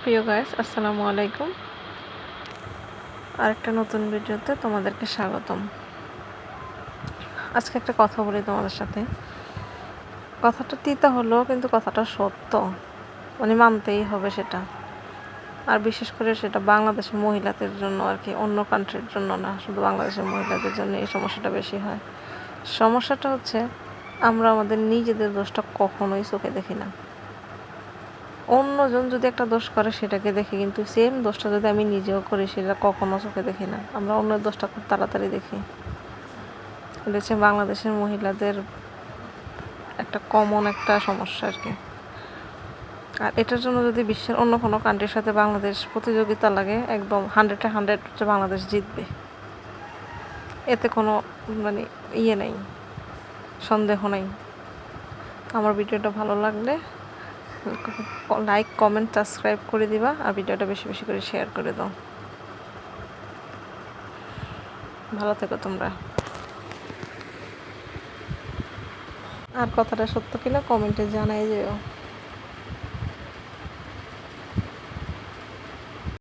প্রিয় গাইস, আসসালামু আলাইকুম। আরেকটা নতুন ভিডিওতে তোমাদেরকে স্বাগতম। আজকে একটা কথা বলি তোমাদের সাথে। কথাটা তিতা হলো, কিন্তু কথাটা সত্য, মানে মানতেই হবে সেটা। আর বিশেষ করে সেটা বাংলাদেশের মহিলাদের জন্য আর কি, অন্য কান্ট্রির জন্য না, শুধু বাংলাদেশের মহিলাদের জন্য এই সমস্যাটা বেশি হয়। সমস্যাটা হচ্ছে আমরা আমাদের নিজেদের দোষটা কখনোই চোখে দেখি না। অন্যজন যদি একটা দোষ করে সেটাকে দেখি, কিন্তু সেম দোষটা যদি আমি নিজেও করি সেটা কখনো চোখে দেখি না। আমরা অন্যের দোষটা খুব তাড়াতাড়ি দেখি। এটা হচ্ছে বাংলাদেশের মহিলাদের একটা কমন একটা সমস্যা আর কি। আর এটার জন্য যদি বিশ্বের অন্য কোনো কান্ট্রির সাথে বাংলাদেশ প্রতিযোগিতা লাগে, একদম 100-100 হচ্ছে বাংলাদেশ জিতবে, এতে কোনো মানে নেই, সন্দেহ নেই। আমার ভিডিওটা ভালো লাগলে লাইক, কমেন্ট, সাবস্ক্রাইব করে দিবা, আর ভিডিওটা বেশি বেশি করে শেয়ার করে দাও। ভালো থেকো তোমরা। আর কথাটা সত্য কিনা কমেন্টে জানাই যেও।